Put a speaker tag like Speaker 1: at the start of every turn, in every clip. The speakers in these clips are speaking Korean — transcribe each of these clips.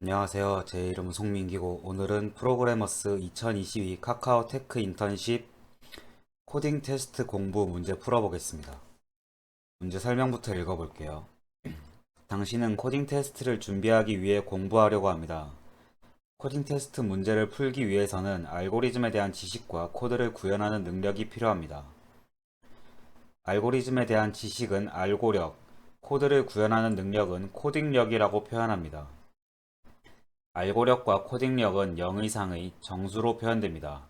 Speaker 1: 안녕하세요. 제 이름은 송민기고 오늘은 프로그래머스 2022 카카오테크 인턴십 코딩 테스트 공부 문제 풀어보겠습니다. 문제 설명부터 읽어볼게요. 당신은 코딩 테스트를 준비하기 위해 공부하려고 합니다. 코딩 테스트 문제를 풀기 위해서는 알고리즘에 대한 지식과 코드를 구현하는 능력이 필요합니다. 알고리즘에 대한 지식은 알고력, 코드를 구현하는 능력은 코딩력이라고 표현합니다. 알고력과 코딩력은 0 이상의 정수로 표현됩니다.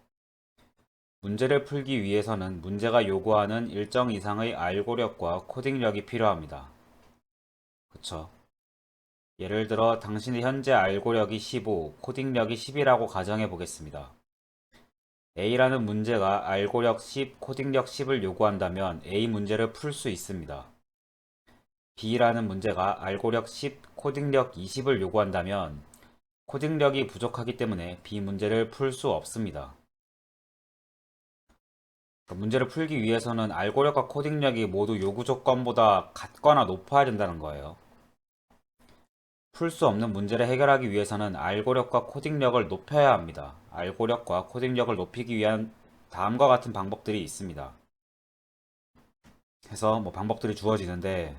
Speaker 1: 문제를 풀기 위해서는 문제가 요구하는 일정 이상의 알고력과 코딩력이 필요합니다. 그쵸? 예를 들어 당신의 현재 알고력이 15, 코딩력이 10이라고 가정해 보겠습니다. A라는 문제가 알고력 10, 코딩력 10을 요구한다면 A 문제를 풀 수 있습니다. B라는 문제가 알고력 10, 코딩력 20을 요구한다면 코딩력이 부족하기 때문에 B 문제를 풀 수 없습니다. 문제를 풀기 위해서는 알고력과 코딩력이 모두 요구 조건보다 같거나 높아야 된다는 거예요. 풀 수 없는 문제를 해결하기 위해서는 알고력과 코딩력을 높여야 합니다. 알고력과 코딩력을 높이기 위한 다음과 같은 방법들이 있습니다. 해서 방법들이 주어지는데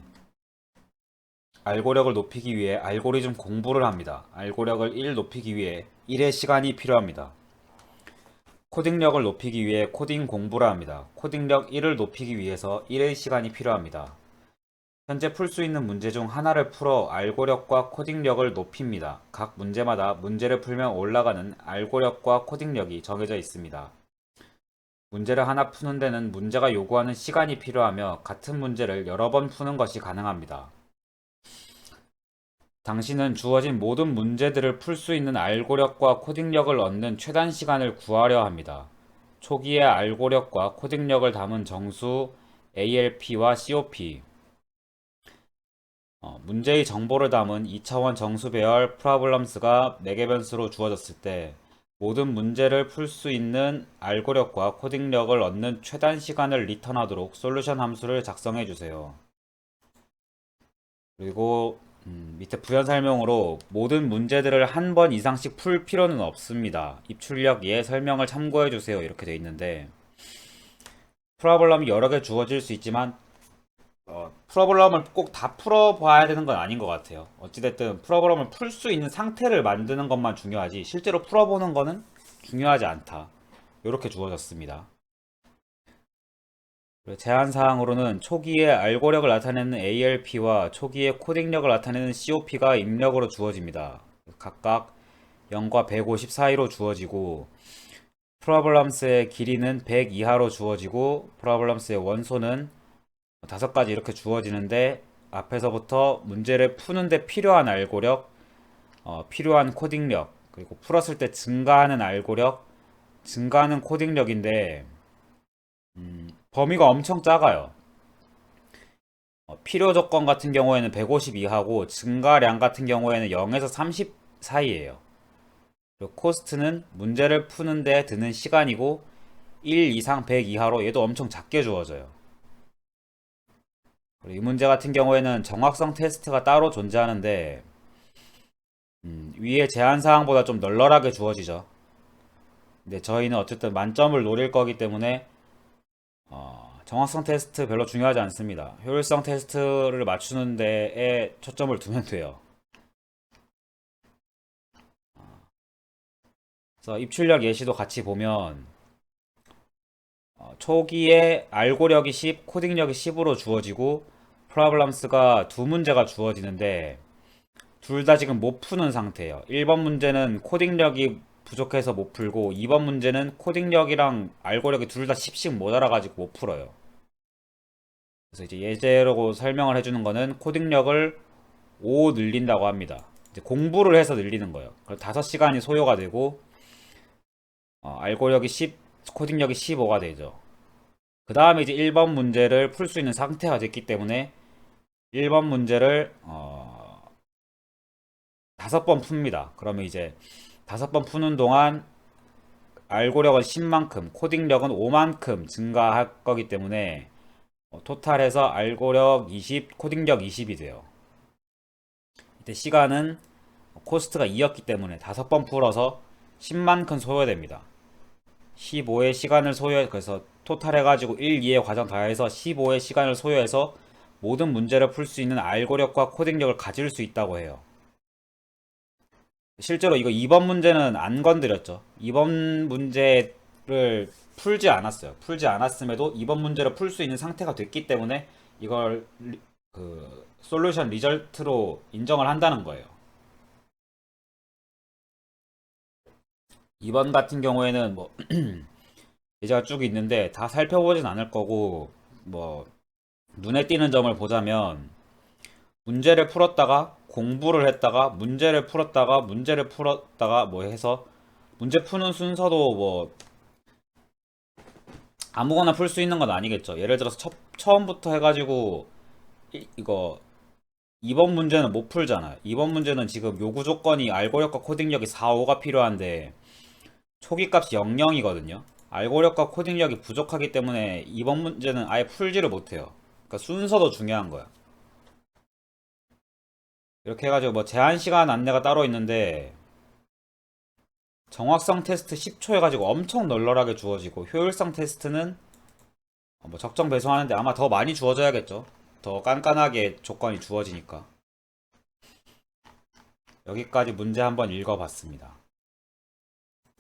Speaker 1: 알고력을 높이기 위해 알고리즘 공부를 합니다. 알고력을 1 높이기 위해 1의 시간이 필요합니다. 코딩력을 높이기 위해 코딩 공부를 합니다. 코딩력 1을 높이기 위해서 1의 시간이 필요합니다. 현재 풀 수 있는 문제 중 하나를 풀어 알고력과 코딩력을 높입니다. 각 문제마다 문제를 풀면 올라가는 알고력과 코딩력이 정해져 있습니다. 문제를 하나 푸는 데는 문제가 요구하는 시간이 필요하며 같은 문제를 여러 번 푸는 것이 가능합니다. 당신은 주어진 모든 문제들을 풀 수 있는 알고력과 코딩력을 얻는 최단 시간을 구하려 합니다. 초기의 알고력과 코딩력을 담은 정수 ALP와 COP, 문제의 정보를 담은 2차원 정수 배열 프로블럼스가 4개 변수로 주어졌을 때 모든 문제를 풀 수 있는 알고력과 코딩력을 얻는 최단 시간을 리턴하도록 솔루션 함수를 작성해 주세요. 그리고 밑에 부연 설명으로 모든 문제들을 한 번 이상씩 풀 필요는 없습니다. 입출력 예 설명을 참고해 주세요. 이렇게 돼 있는데 프로블럼이 여러 개 주어질 수 있지만 프로블럼을 꼭 다 풀어봐야 되는 건 아닌 것 같아요. 어찌됐든 프로블럼을 풀 수 있는 상태를 만드는 것만 중요하지 실제로 풀어보는 거는 중요하지 않다. 이렇게 주어졌습니다. 제한사항으로는 초기에 알고력을 나타내는 ALP와 초기에 코딩력을 나타내는 COP가 입력으로 주어집니다. 각각 0과 150 사이로 주어지고 프로블럼스의 길이는 100 이하로 주어지고 프로블럼스의 원소는 5가지 이렇게 주어지는데 앞에서부터 문제를 푸는데 필요한 알고력, 필요한 코딩력, 그리고 풀었을 때 증가하는 알고력, 증가하는 코딩력인데 범위가 엄청 작아요. 필요 조건 같은 경우에는 150 이하고 증가량 같은 경우에는 0에서 30 사이에요. 그리고 코스트는 문제를 푸는데 드는 시간이고 1 이상 100 이하로 얘도 엄청 작게 주어져요. 그리고 이 문제 같은 경우에는 정확성 테스트가 따로 존재하는데 위의 제한사항보다 좀 널널하게 주어지죠. 근데 저희는 어쨌든 만점을 노릴 거기 때문에 정확성 테스트 별로 중요하지 않습니다. 효율성 테스트를 맞추는 데에 초점을 두면 돼요. 그래서 입출력 예시도 같이 보면 초기에 알고력이 10, 코딩력이 10으로 주어지고 프로블럼스가 두 문제가 주어지는데 둘 다 지금 못 푸는 상태예요. 1번 문제는 코딩력이 부족해서 못 풀고 2번 문제는 코딩력이랑 알고력이 둘 다 10씩 모자라가지고 못 풀어요. 그래서 이제 예제로 설명을 해주는 거는 코딩력을 5 늘린다고 합니다. 이제 공부를 해서 늘리는 거예요. 그럼 5시간이 소요가 되고 알고력이 10, 코딩력이 15가 되죠. 그 다음에 이제 1번 문제를 풀 수 있는 상태가 됐기 때문에 1번 문제를 5번 풉니다. 그러면 이제 5번 푸는 동안 알고력은 10만큼, 코딩력은 5만큼 증가할 거기 때문에 토탈해서 알고력 20, 코딩력 20이 돼요. 이때 시간은 코스트가 2였기 때문에 5번 풀어서 10만 큰 소요됩니다. 15의 시간을 소요해, 그래서 토탈 해가지고 1, 2의 과정 다 해서 15의 시간을 소요해서 모든 문제를 풀 수 있는 알고력과 코딩력을 가질 수 있다고 해요. 실제로 이거 2번 문제는 안 건드렸죠. 2번 문제를 풀지 않았어요. 풀지 않았음에도 2번 문제를 풀 수 있는 상태가 됐기 때문에 이걸 그 솔루션 리절트로 인정을 한다는 거예요. 2번 같은 경우에는 뭐 예제가 쭉 있는데 다 살펴보진 않을 거고, 뭐 눈에 띄는 점을 보자면 문제를 풀었다가 공부를 했다가 문제를 풀었다가 뭐 해서 문제 푸는 순서도 뭐 아무거나 풀 수 있는 건 아니겠죠. 예를 들어서 처음부터 해가지고 이거 2번 문제는 못 풀잖아요. 2번 문제는 지금 요구 조건이 알고력과 코딩력이 4, 5가 필요한데 초기 값이 00이거든요. 알고력과 코딩력이 부족하기 때문에 2번 문제는 아예 풀지를 못해요. 그러니까 순서도 중요한 거야. 이렇게 해가지고 뭐 제한 시간 안내가 따로 있는데 정확성 테스트 10초 해가지고 엄청 널널하게 주어지고, 효율성 테스트는 뭐 적정 배수하는데 아마 더 많이 주어져야겠죠. 더 깐깐하게 조건이 주어지니까. 여기까지 문제 한번 읽어봤습니다.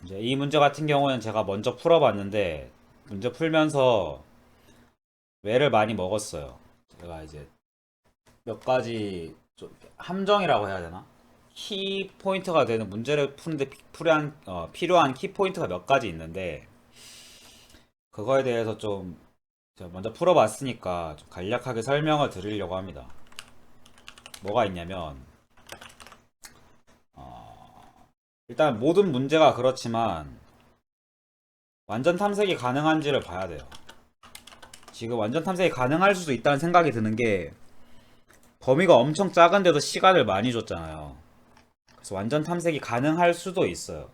Speaker 1: 이제 이 문제 같은 경우는 제가 먼저 풀어봤는데 문제 풀면서 왜를 많이 먹었어요. 제가 이제 몇 가지 좀 함정이라고 해야 되나? 키 포인트가 되는 문제를 푸는데 필요한 키 포인트가 몇 가지 있는데, 그거에 대해서 좀 제가 먼저 풀어봤으니까 좀 간략하게 설명을 드리려고 합니다. 뭐가 있냐면, 일단 모든 문제가 그렇지만 완전 탐색이 가능한지를 봐야 돼요. 지금 완전 탐색이 가능할 수도 있다는 생각이 드는 게, 범위가 엄청 작은데도 시간을 많이 줬잖아요. 그래서 완전 탐색이 가능할 수도 있어요.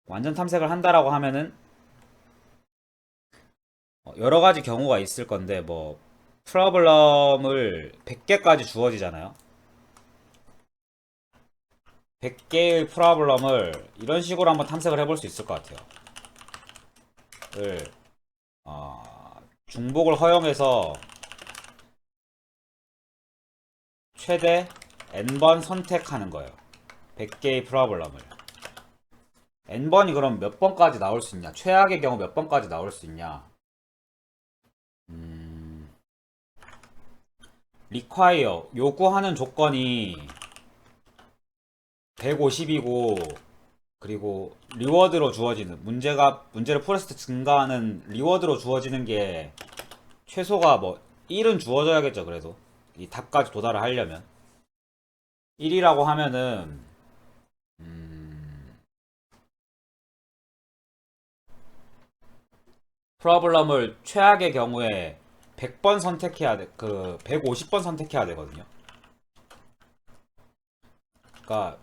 Speaker 1: 완전 탐색을 한다라고 하면은 여러 가지 경우가 있을 건데, 뭐 프로블럼을 100개까지 주어지잖아요. 100개의 프로블럼을 이런 식으로 한번 탐색을 해볼 수 있을 것 같아요. 중복을 허용해서 최대 n번 선택하는 거예요. 100개의 프로블럼을 n번이 그럼 몇 번까지 나올 수 있냐, 최악의 경우 몇 번까지 나올 수 있냐. require 요구하는 조건이 150이고, 그리고 리워드로 주어지는 문제를 풀었을 때 증가하는 리워드로 주어지는 게 최소가 뭐 1은 주어져야겠죠. 그래도 이 답까지 도달을 하려면 1이라고 하면은 프로블럼을 최악의 경우에 100번 선택해야 돼. 150번 선택해야 되거든요. 그러니까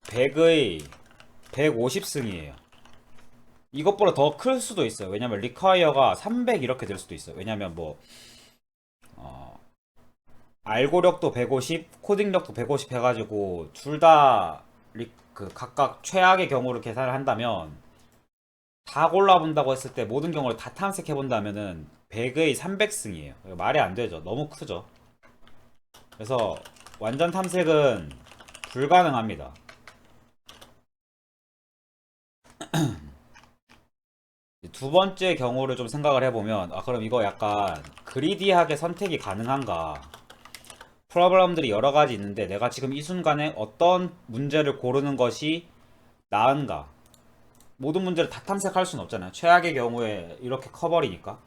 Speaker 1: 100의 150승이에요. 이것보다 더 클 수도 있어요. 왜냐면 리콰이어가 300 이렇게 될 수도 있어요. 왜냐면 뭐 알고력도 150, 코딩력도 150 해가지고 둘 다 각각 최악의 경우를 계산을 한다면, 다 골라본다고 했을 때 모든 경우를 다 탐색해본다면은 100의 300승이에요. 말이 안 되죠. 너무 크죠. 그래서 완전 탐색은 불가능합니다. 두 번째 경우를 좀 생각을 해보면, 그럼 이거 약간 그리디하게 선택이 가능한가? 프로블럼들이 여러 가지 있는데 내가 지금 이 순간에 어떤 문제를 고르는 것이 나은가? 모든 문제를 다 탐색할 수는 없잖아요. 최악의 경우에 이렇게 커버리니까.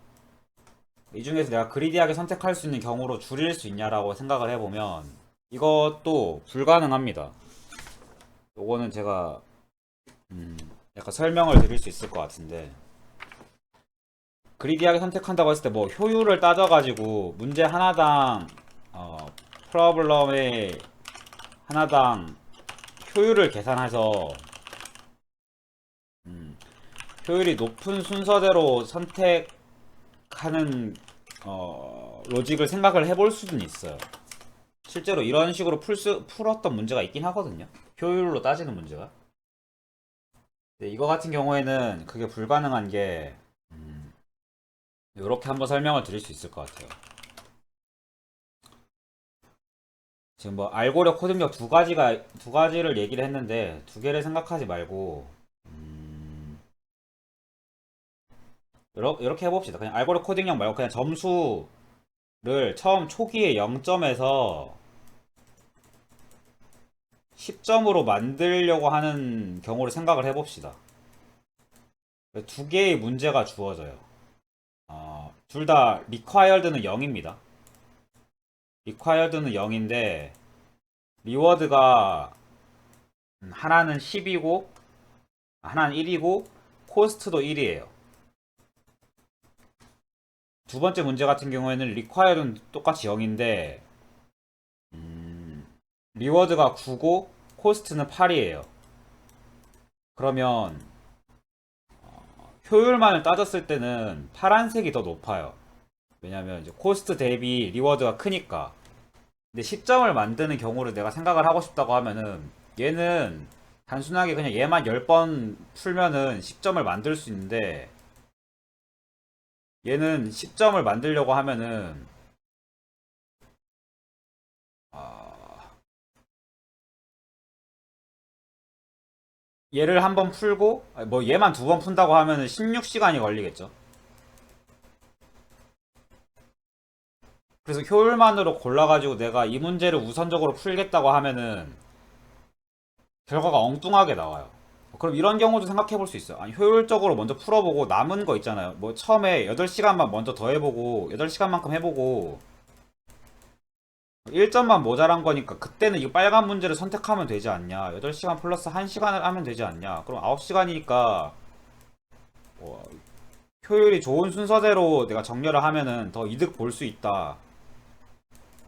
Speaker 1: 이 중에서 내가 그리디하게 선택할 수 있는 경우로 줄일 수 있냐라고 생각을 해보면 이것도 불가능합니다. 요거는 제가 약간 설명을 드릴 수 있을 것 같은데, 그리디하게 선택한다고 했을 때 뭐 효율을 따져가지고 문제 하나당 프로블럼의 하나당 효율을 계산해서 효율이 높은 순서대로 선택하는 로직을 생각을 해볼 수는 있어요. 실제로 이런 식으로 풀었던 문제가 있긴 하거든요. 효율로 따지는 문제가. 근데 이거 같은 경우에는 그게 불가능한 게 이렇게 한번 설명을 드릴 수 있을 것 같아요. 지금 뭐 알고력 코딩력 두 가지를 얘기를 했는데 두 개를 생각하지 말고 이렇게 해봅시다. 그냥 알고력 코딩력 말고 그냥 점수를 처음 초기에 0점에서 10점으로 만들려고 하는 경우를 생각을 해봅시다. 두 개의 문제가 주어져요. 둘 다 required는 0입니다. required는 0인데 리워드가 하나는 10이고 하나는 1이고 코스트도 1이에요. 두 번째 문제 같은 경우에는 required는 똑같이 0인데 리워드가 9고 코스트는 8이에요. 그러면 효율만을 따졌을 때는 파란색이 더 높아요. 왜냐면 이제 코스트 대비 리워드가 크니까. 근데 10점을 만드는 경우를 내가 생각을 하고 싶다고 하면은 얘는 단순하게 그냥 얘만 10번 풀면은 10점을 만들 수 있는데 얘는 10점을 만들려고 하면은 얘를 한번 풀고 뭐 얘만 두 번 푼다고 하면은 16시간이 걸리겠죠. 그래서 효율만으로 골라가지고 내가 이 문제를 우선적으로 풀겠다고 하면은 결과가 엉뚱하게 나와요. 그럼 이런 경우도 생각해 볼 수 있어요. 아니, 효율적으로 먼저 풀어보고 남은 거 있잖아요. 뭐 처음에 8시간만 먼저 더 해보고 8시간만큼 해보고 1점만 모자란 거니까 그때는 이 빨간 문제를 선택하면 되지 않냐. 8시간 플러스 1시간을 하면 되지 않냐. 그럼 9시간이니까 효율이 좋은 순서대로 내가 정렬을 하면은 더 이득 볼 수 있다.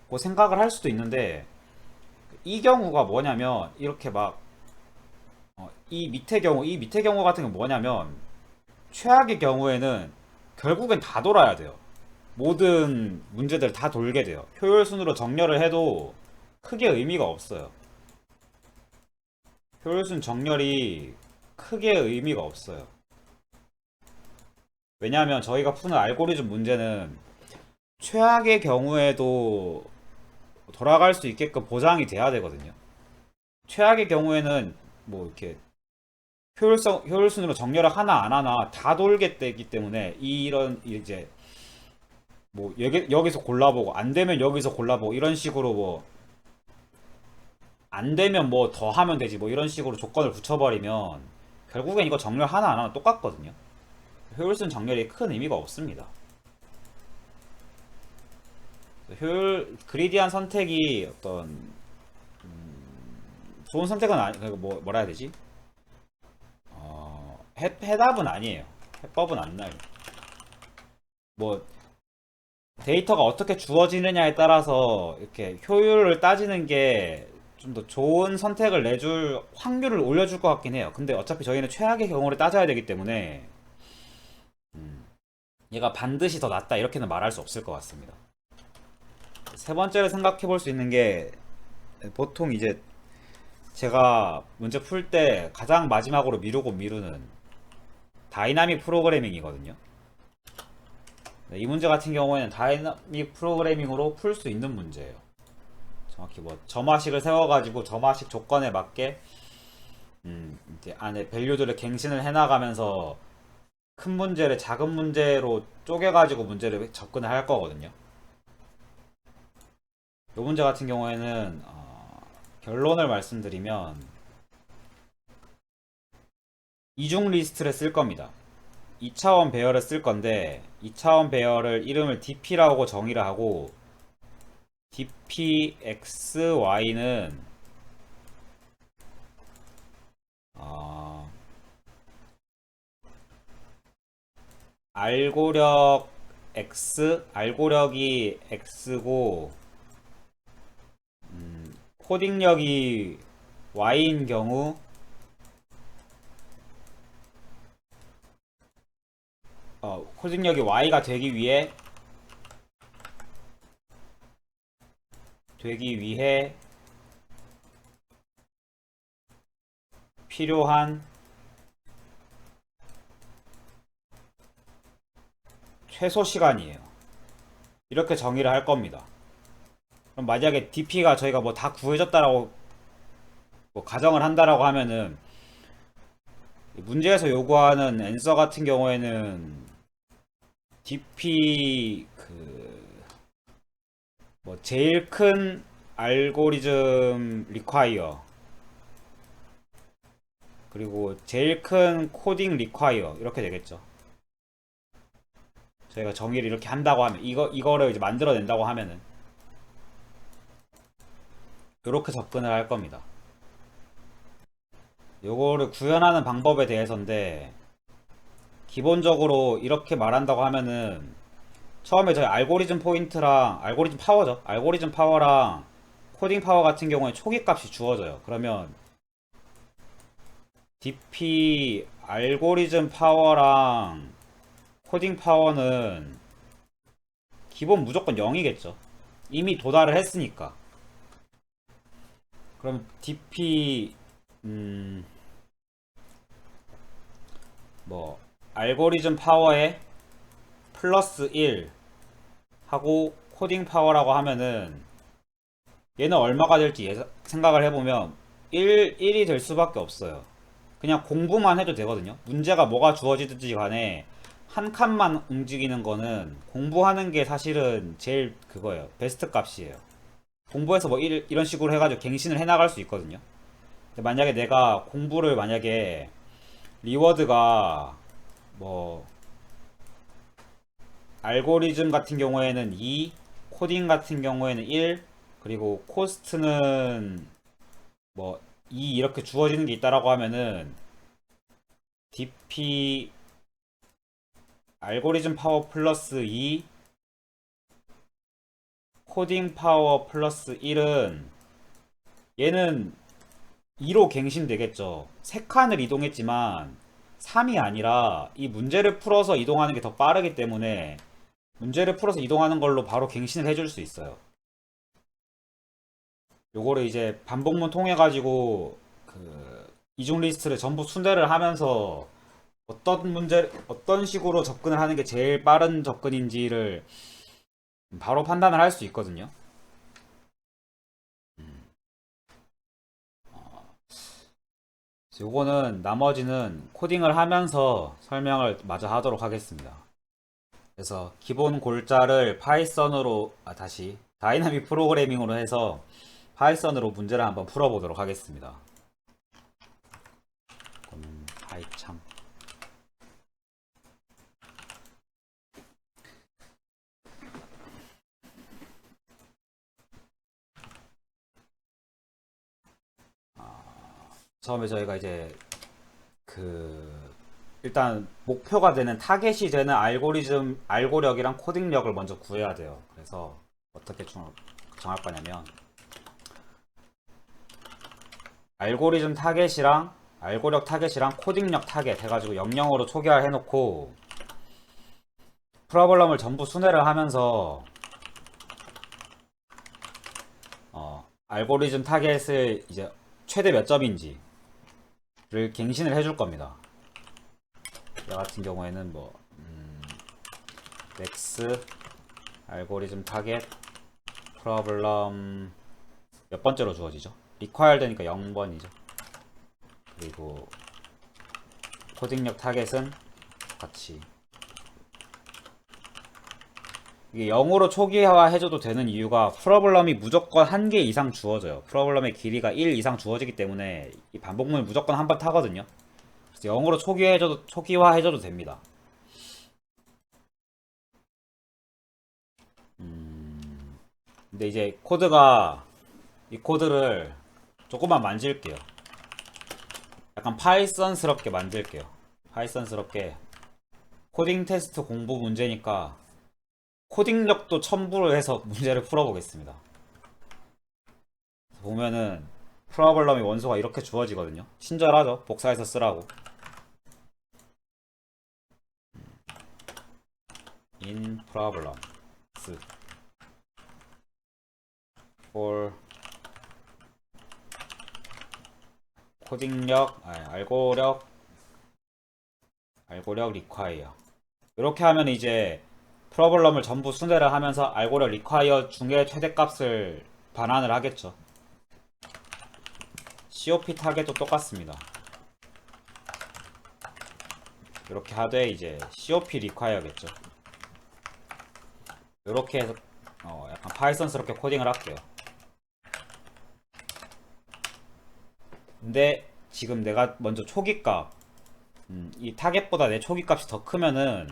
Speaker 1: 고 생각을 할 수도 있는데 이 경우가 뭐냐면 이렇게 막 이 밑에 경우 같은 건 뭐냐면 최악의 경우에는 결국엔 다 돌아야 돼요. 모든 문제들 다 돌게 돼요. 효율 순으로 정렬을 해도 크게 의미가 없어요. 효율 순 정렬이 크게 의미가 없어요. 왜냐하면 저희가 푸는 알고리즘 문제는 최악의 경우에도 돌아갈 수 있게끔 보장이 돼야 되거든요. 최악의 경우에는 뭐 이렇게 효율순으로 정렬을 하나 안 하나 다 돌게 되기 때문에 이런 이제 뭐 여기서 골라보고 안 되면 여기서 골라보고 이런 식으로 뭐 안 되면 뭐 더 하면 되지 뭐 이런 식으로 조건을 붙여버리면 결국엔 이거 정렬 하나 안 하나 똑같거든요. 효율순 정렬이 큰 의미가 없습니다. 효율 그리디한 선택이 어떤 좋은 선택은 아니 뭐라 해야 되지? 해답은 아니에요. 해법은 안 나요. 뭐 데이터가 어떻게 주어지느냐에 따라서 이렇게 효율을 따지는 게 좀 더 좋은 선택을 내줄 확률을 올려줄 것 같긴 해요. 근데 어차피 저희는 최악의 경우를 따져야 되기 때문에 얘가 반드시 더 낫다 이렇게는 말할 수 없을 것 같습니다. 세 번째로 생각해 볼 수 있는 게 보통 이제 제가 문제 풀 때 가장 마지막으로 미루는 다이나믹 프로그래밍이거든요. 이 문제 같은 경우에는 다이나믹 프로그래밍으로 풀 수 있는 문제예요. 정확히 뭐 점화식을 세워가지고 점화식 조건에 맞게 이제 안에 밸류들을 갱신을 해나가면서 큰 문제를 작은 문제로 쪼개가지고 문제를 접근을 할 거거든요. 이 문제 같은 경우에는 결론을 말씀드리면 이중 리스트를 쓸 겁니다. 2차원 배열을 쓸 건데 2차원 배열을 이름을 dp라고 정의를 하고 dpxy는 알고력 알고력이 x고 코딩력이 y인 경우 코딩력이 y가 되기 위해 되기 위해 필요한 최소 시간이에요. 이렇게 정의를 할 겁니다. 그럼 만약에 DP가 저희가 뭐 다 구해졌다라고 뭐 가정을 한다라고 하면은 문제에서 요구하는 앤서 같은 경우에는 DP 뭐 제일 큰 알고리즘 리콰이어 그리고 제일 큰 코딩 리콰이어 이렇게 되겠죠. 저희가 정의를 이렇게 한다고 하면 이거를 이제 만들어낸다고 하면은 이렇게 접근을 할 겁니다. 요거를 구현하는 방법에 대해서인데 기본적으로 이렇게 말한다고 하면은 처음에 저희 알고리즘 포인트랑 알고리즘 파워죠. 알고리즘 파워랑 코딩 파워 같은 경우에 초기 값이 주어져요. 그러면 DP 알고리즘 파워랑 코딩 파워는 기본 무조건 0이겠죠. 이미 도달을 했으니까. 그럼 DP 뭐 알고리즘 파워에 플러스 1 하고 코딩 파워라고 하면은 얘는 얼마가 될지 생각을 해보면 1이 될 수밖에 없어요. 그냥 공부만 해도 되거든요. 문제가 뭐가 주어지든지 간에 한 칸만 움직이는 거는 공부하는 게 사실은 제일 그거예요. 베스트 값이에요. 공부해서 뭐 이런 식으로 해가지고 갱신을 해나갈 수 있거든요. 근데 만약에 내가 공부를 만약에 리워드가 뭐 알고리즘 같은 경우에는 2, 코딩 같은 경우에는 1, 그리고 코스트는 뭐 2 이렇게 주어지는 게 있다라고 하면은 DP 알고리즘 파워 플러스 2, 코딩 파워 플러스 1은 얘는 2로 갱신되겠죠. 3칸을 이동했지만 3이 아니라 이 문제를 풀어서 이동하는 게 더 빠르기 때문에 문제를 풀어서 이동하는 걸로 바로 갱신을 해줄 수 있어요. 요거를 이제 반복문 통해 가지고 이중 리스트를 전부 순대를 하면서 어떤 식으로 접근을 하는 게 제일 빠른 접근인지를 바로 판단을 할 수 있거든요. 요거는 나머지는 코딩을 하면서 설명을 마저 하도록 하겠습니다. 그래서 기본 골자를 파이썬으로 다시 다이나믹 프로그래밍으로 해서 파이썬으로 문제를 한번 풀어보도록 하겠습니다. 파이참 처음에 저희가 이제 일단 목표가 되는 타겟이 되는 알고력이랑 코딩력을 먼저 구해야 돼요. 그래서 어떻게 정할 거냐면 알고리즘 타겟이랑 알고력 타겟이랑 코딩력 타겟 해가지고 00으로 초기화를 해놓고 프로블럼을 전부 순회를 하면서 알고리즘 타겟을 이제 최대 몇 점인지를 갱신을 해줄 겁니다. 얘 같은 경우에는 뭐 맥스 알고리즘 타겟 프로블럼 몇 번째로 주어지죠? required 되니까 0번이죠. 그리고 코딩력 타겟은 같이 이게 0으로 초기화 해줘도 되는 이유가 프로블럼이 무조건 한 개 이상 주어져요. 프로블럼의 길이가 1 이상 주어지기 때문에 이 반복문을 무조건 한 번 타거든요. 그래서 0으로 초기화 해줘도 됩니다. 근데 이제 이 코드를 조금만 만질게요. 약간 파이썬스럽게 만들게요. 파이썬스럽게 코딩 테스트 공부 문제니까 코딩력도 첨부를 해서 문제를 풀어보겠습니다. 보면은 프로블럼의 원소가 이렇게 주어지거든요. 친절하죠? 복사해서 쓰라고. in problems for 코딩력 알고력 require. 이렇게 하면 이제 프로블럼을 전부 순회를 하면서 알고력 require 중에 최대값을 반환을 하겠죠. COP 타겟도 똑같습니다. 이렇게 하되 이제 COP require겠죠. 이렇게 해서 약간 파이썬스럽게 코딩을 할게요. 근데 지금 내가 먼저 초기값 이 타겟보다 내 초기값이 더 크면은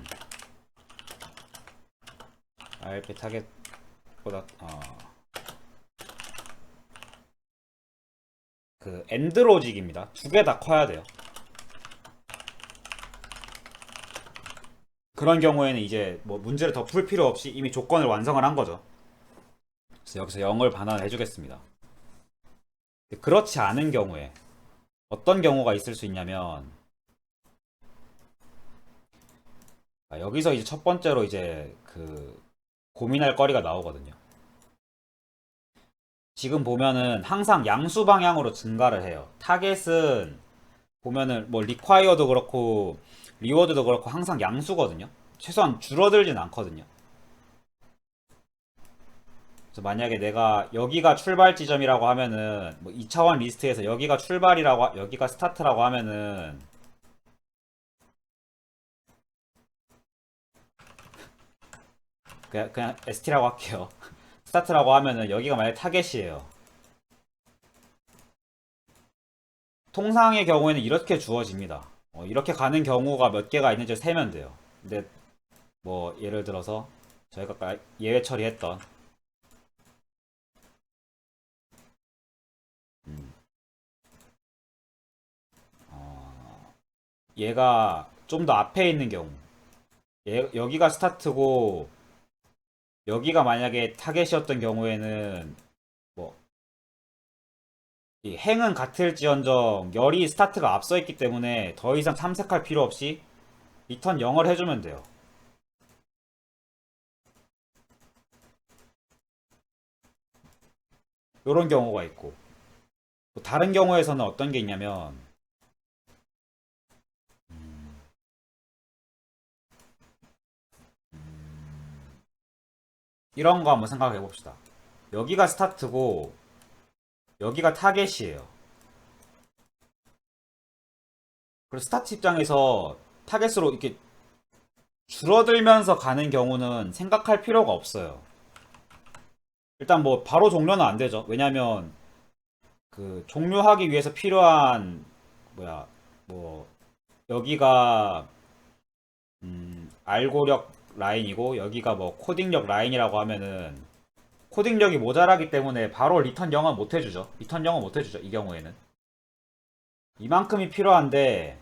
Speaker 1: RP 타겟보다 그 엔드 로직입니다. 두 개 다 커야 돼요. 그런 경우에는 이제 뭐 문제를 더 풀 필요 없이 이미 조건을 완성을 한 거죠. 그래서 여기서 0을 반환해 주겠습니다. 그렇지 않은 경우에 어떤 경우가 있을 수 있냐면 여기서 이제 첫 번째로 이제 그 고민할 거리가 나오거든요. 지금 보면은 항상 양수 방향으로 증가를 해요. 타겟은 보면은 뭐 리콰이어도 그렇고 리워드도 그렇고 항상 양수거든요. 최소한 줄어들진 않거든요. 그래서 만약에 내가 여기가 출발 지점이라고 하면은 뭐 2차원 리스트에서 여기가 출발이라고 여기가 스타트라고 하면은 그냥 ST라고 할게요. 스타트라고 하면은 여기가 만약에 타겟이에요. 통상의 경우에는 이렇게 주어집니다. 이렇게 가는 경우가 몇 개가 있는지 세면 돼요. 근데 뭐 예를 들어서 저희가 아까 예외 처리했던 얘가 좀 더 앞에 있는 경우 여기가 스타트고 여기가 만약에 타겟이었던 경우에는 뭐 이 행은 같을지언정 열이 스타트가 앞서 있기 때문에 더 이상 탐색할 필요 없이 리턴 0을 해주면 돼요. 이런 경우가 있고 또 다른 경우에서는 어떤 게 있냐면 이런 거 한번 생각해 봅시다. 여기가 스타트고 여기가 타겟이에요. 그래서 스타트 입장에서 타겟으로 이렇게 줄어들면서 가는 경우는 생각할 필요가 없어요. 일단 뭐 바로 종료는 안 되죠. 왜냐면 그 종료하기 위해서 필요한 뭐야 뭐 여기가 알고력 라인이고 여기가 뭐 코딩력 라인이라고 하면은 코딩력이 모자라기 때문에 바로 리턴 0은 못 해주죠. 리턴 0은 못 해주죠. 이 경우에는 이만큼이 필요한데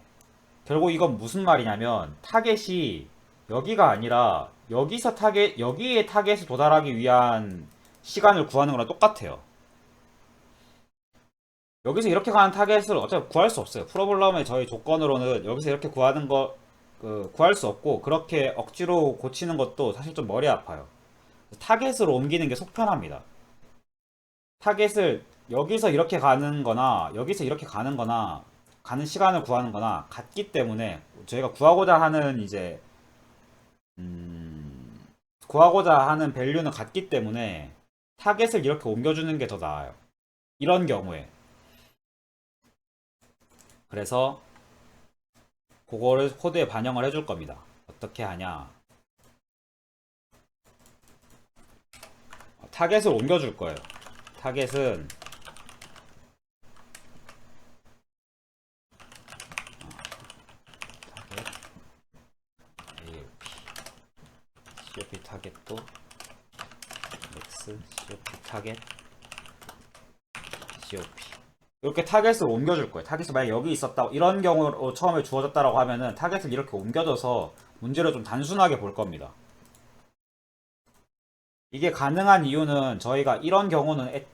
Speaker 1: 결국 이건 무슨 말이냐면 타겟이 여기가 아니라 여기서 여기에 타겟에 도달하기 위한 시간을 구하는 거랑 똑같아요. 여기서 이렇게 가는 타겟을 어차피 구할 수 없어요. 프로블럼의 저희 조건으로는 여기서 이렇게 구하는 거 구할 수 없고 그렇게 억지로 고치는 것도 사실 좀 머리 아파요. 타겟으로 옮기는 게 속편합니다. 타겟을 여기서 이렇게 가는 거나 여기서 이렇게 가는 거나 가는 시간을 구하는 거나 같기 때문에 저희가 구하고자 하는 이제 구하고자 하는 밸류는 같기 때문에 타겟을 이렇게 옮겨주는 게 더 나아요. 이런 경우에 그래서 그거를 코드에 반영을 해줄 겁니다. 어떻게 하냐 타겟을 옮겨줄 거예요. 타겟은 타겟 COP 타겟도 X COP 타겟 COP 이렇게 타겟을 옮겨줄 거예요. 타겟이 만약 여기 있었다 이런 경우로 처음에 주어졌다라고 하면은 타겟을 이렇게 옮겨줘서 문제를 좀 단순하게 볼 겁니다. 이게 가능한 이유는 저희가 이런 경우는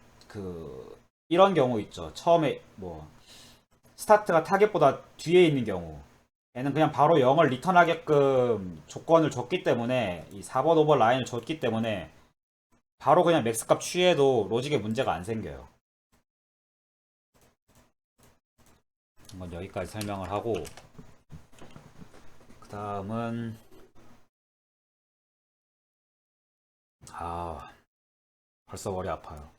Speaker 1: 이런 경우 있죠. 처음에 뭐 스타트가 타겟보다 뒤에 있는 경우 얘는 그냥 바로 0을 리턴하게끔 조건을 줬기 때문에 이 4번 5번 라인을 줬기 때문에 바로 그냥 맥스값 취해도 로직에 문제가 안 생겨요. 한번 여기까지 설명을 하고, 그 다음은 벌써 머리 아파요.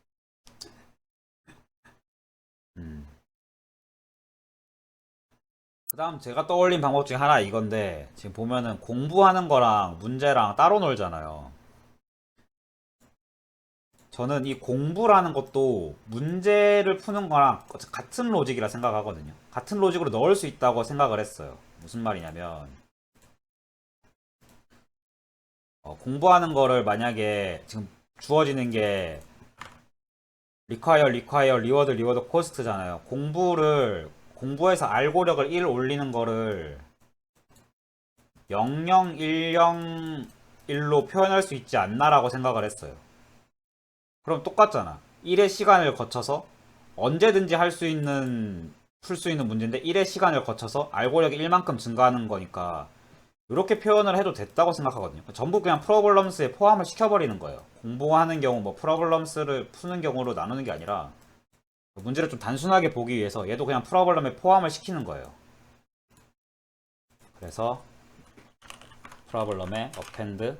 Speaker 1: 그 다음 제가 떠올린 방법 중에 하나 이건데, 지금 보면은 공부하는 거랑 문제랑 따로 놀잖아요. 저는 이 공부라는 것도 문제를 푸는 거랑 같은 로직이라 생각하거든요. 같은 로직으로 넣을 수 있다고 생각을 했어요. 무슨 말이냐면, 공부하는 거를 만약에 지금 주어지는 게 리워드 코스트잖아요. 공부해서 알고력을 1 올리는 거를 00101로 표현할 수 있지 않나라고 생각을 했어요. 그럼 똑같잖아. 1의 시간을 거쳐서 언제든지 풀 수 있는 문제인데 1의 시간을 거쳐서 알고력이 1만큼 증가하는 거니까 이렇게 표현을 해도 됐다고 생각하거든요. 전부 그냥 프로블럼스에 포함을 시켜버리는 거예요. 공부하는 경우 뭐 프로블럼스를 푸는 경우로 나누는 게 아니라 문제를 좀 단순하게 보기 위해서 얘도 그냥 프로블럼에 포함을 시키는 거예요. 그래서 프로블럼에 append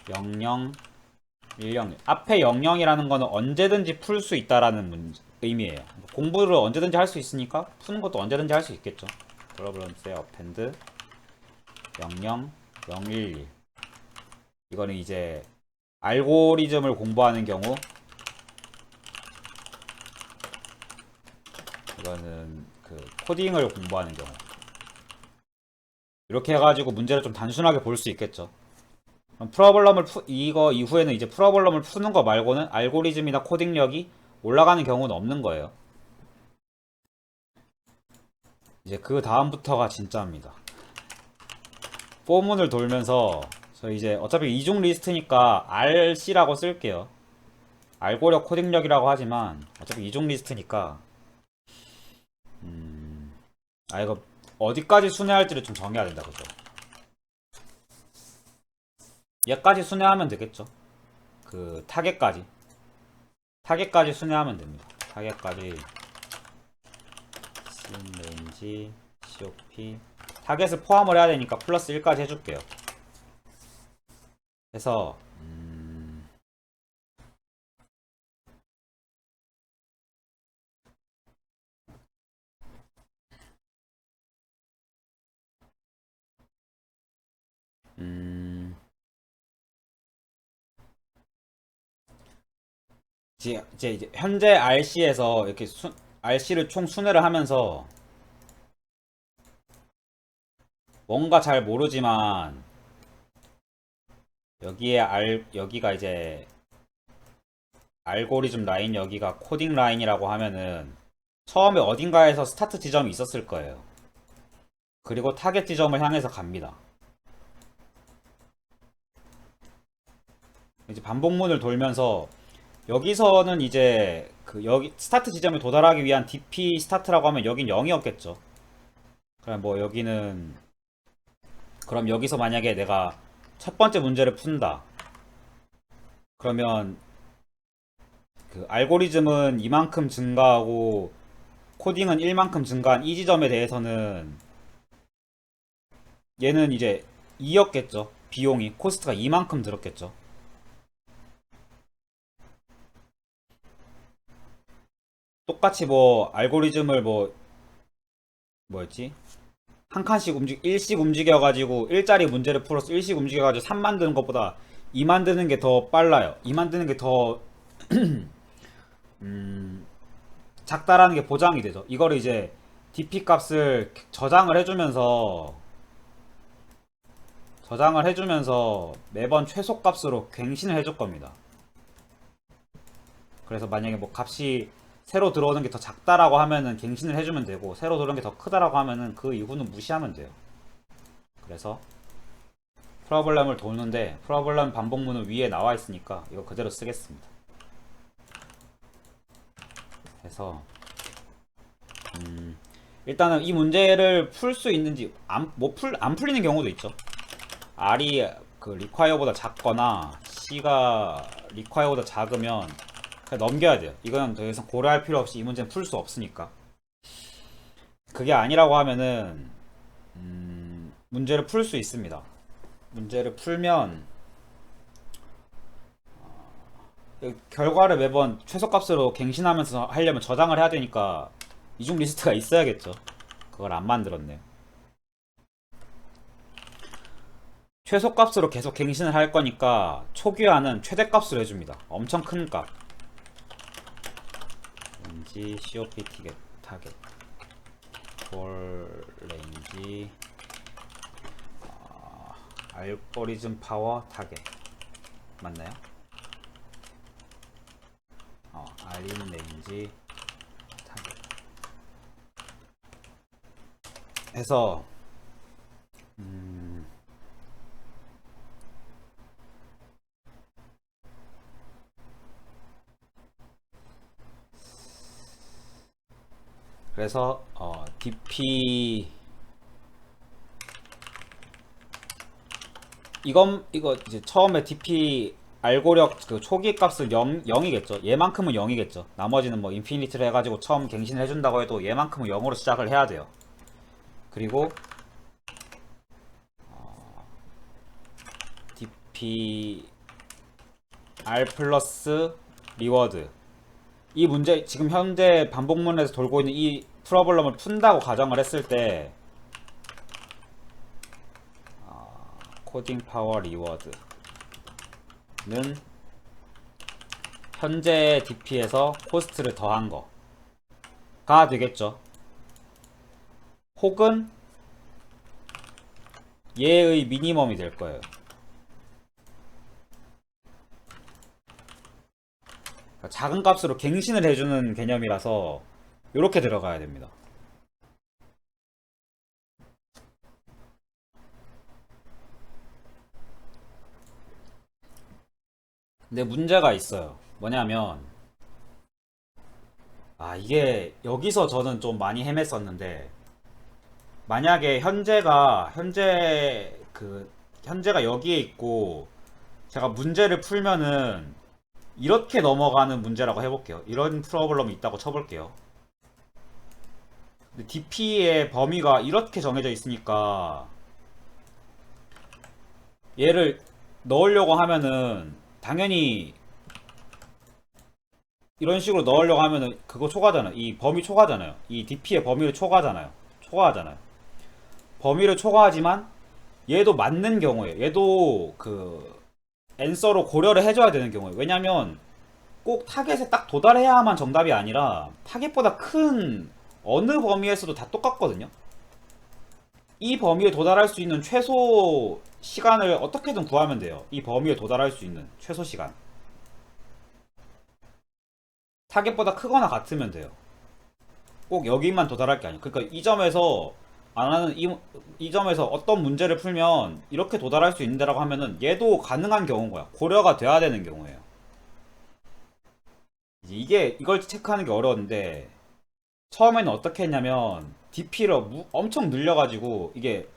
Speaker 1: 00 10 앞에 00이라는 거는 언제든지 풀 수 있다라는 의미예요. 공부를 언제든지 할 수 있으니까 푸는 것도 언제든지 할 수 있겠죠. 프로블럼스에 append 00 011 이거는 이제 알고리즘을 공부하는 경우, 이거는 그 코딩을 공부하는 경우, 이렇게 해가지고 문제를 좀 단순하게 볼 수 있겠죠. 이거 이후에는 이제 프로블럼을 푸는 거 말고는 알고리즘이나 코딩력이 올라가는 경우는 없는 거예요. 이제 그 다음부터가 진짜입니다. 포문을 돌면서 저 이제 어차피 이중 리스트니까 RC라고 쓸게요. 알고력 코딩력이라고 하지만 어차피 이중 리스트니까 이거 어디까지 순회할지를 좀 정해야 된다, 그죠? 얘까지 순회하면 되겠죠. 그 타겟까지 순회하면 됩니다. 타겟까지 range COP 타겟을 포함을 해야 되니까 플러스 1까지 해줄게요. 해서 이제 현재 RC에서 이렇게 RC를 총 순회를 하면서 뭔가 잘 모르지만 여기가 이제 알고리즘 라인, 여기가 코딩 라인이라고 하면은 처음에 어딘가에서 스타트 지점이 있었을 거예요. 그리고 타겟 지점을 향해서 갑니다. 이제 반복문을 돌면서 여기서는 이제 여기 스타트 지점에 도달하기 위한 DP 스타트라고 하면 여긴 0이었겠죠. 그럼 뭐 그럼 여기서 만약에 내가 첫 번째 문제를 푼다. 그러면 그 알고리즘은 이만큼 증가하고 코딩은 1만큼 증가한 이 지점에 대해서는 얘는 이제 2였겠죠. 비용이 코스트가 이만큼 들었겠죠. 똑같이 뭐 알고리즘을 뭐였지? 한 칸씩 일씩 움직여가지고 일자리 문제를 풀어서 일씩 움직여가지고 3 만드는 것보다 2 만드는 게 더 빨라요. 2 만드는 게 더 작다라는 게 보장이 되죠. 이거를 이제 DP 값을 저장을 해주면서 매번 최소 값으로 갱신을 해줄 겁니다. 그래서 만약에 뭐 값이 새로 들어오는 게 더 작다라고 하면은 갱신을 해주면 되고, 새로 들어오는 게 더 크다라고 하면은 그 이후는 무시하면 돼요. 그래서 프로블럼을 도는데 프로블럼 반복문은 위에 나와 있으니까 이거 그대로 쓰겠습니다. 해서 일단은 이 문제를 풀 수 있는지 안 풀리는 경우도 있죠. R이 그 require보다 작거나 C가 require보다 작으면 그냥 넘겨야 돼요. 이건 더 이상 고려할 필요 없이 이 문제는 풀 수 없으니까. 그게 아니라고 하면은 문제를 풀 수 있습니다. 문제를 풀면 결과를 매번 최소값으로 갱신하면서 하려면 저장을 해야 되니까 이중 리스트가 있어야겠죠. 그걸 안 만들었네요. 최소값으로 계속 갱신을 할 거니까 초기화는 최대값으로 해줍니다. 엄청 큰 값. 렌지 COP 타겟 볼 렌지 알고리즘 파워 타겟 맞나요? 알린 렌지 타겟 해서 그래서 DP 이거 이제 처음에 DP 알고력 그 초기 값은 0이겠죠. 얘만큼은 0이겠죠. 나머지는 뭐 인피니트를 해가지고 처음 갱신을 해준다고 해도 얘만큼은 0으로 시작을 해야 돼요. 그리고 DP R 플러스 리워드 이 문제 지금 현재 반복문에서 돌고 있는 이 프로블럼을 푼다고 가정을 했을 때 코딩 파워 리워드는 현재 DP에서 코스트를 더한 거가 되겠죠. 혹은 얘의 미니멈이 될 거예요. 작은 값으로 갱신을 해주는 개념이라서 이렇게 들어가야 됩니다. 근데 문제가 있어요. 뭐냐면 이게 여기서 저는 좀 많이 헤맸었는데 만약에 현재가 여기에 있고 제가 문제를 풀면은 이렇게 넘어가는 문제라고 해볼게요. 이런 프로블럼이 있다고 쳐볼게요. DP의 범위가 이렇게 정해져 있으니까 얘를 넣으려고 하면은 당연히 이런 식으로 넣으려고 하면은 그거 초과잖아요. 이 범위 초과잖아요. 이 DP의 범위를 초과하잖아요. 범위를 초과하지만 얘도 맞는 경우에 얘도 그 앤서로 고려를 해줘야 되는 경우에 왜냐면 꼭 타겟에 딱 도달해야만 정답이 아니라 타겟보다 큰 어느 범위에서도 다 똑같거든요. 이 범위에 도달할 수 있는 최소 시간을 어떻게든 구하면 돼요. 이 범위에 도달할 수 있는 최소 시간. 타겟보다 크거나 같으면 돼요. 꼭 여기만 도달할 게 아니에요. 그러니까 이 점에서 이 점에서 어떤 문제를 풀면 이렇게 도달할 수 있는데라고 하면은 얘도 가능한 경우인 거야. 고려가 돼야 되는 경우예요. 이걸 체크하는 게 어려운데 처음에는 어떻게 했냐면 DP를 엄청 늘려가지고 이게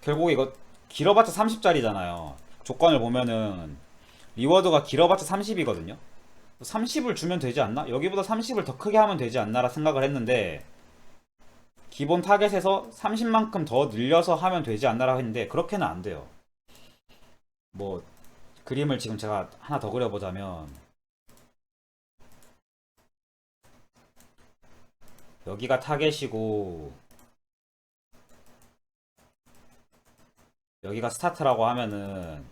Speaker 1: 결국 이거 길어봤자 30짜리잖아요. 조건을 보면은 리워드가 길어봤자 30이거든요. 30을 주면 되지 않나? 여기보다 30을 더 크게 하면 되지 않나라 생각을 했는데 기본 타겟에서 30만큼 더 늘려서 하면 되지 않나라고 했는데 그렇게는 안 돼요. 뭐 그림을 지금 제가 하나 더 그려보자면 여기가 타겟이고 여기가 스타트라고 하면은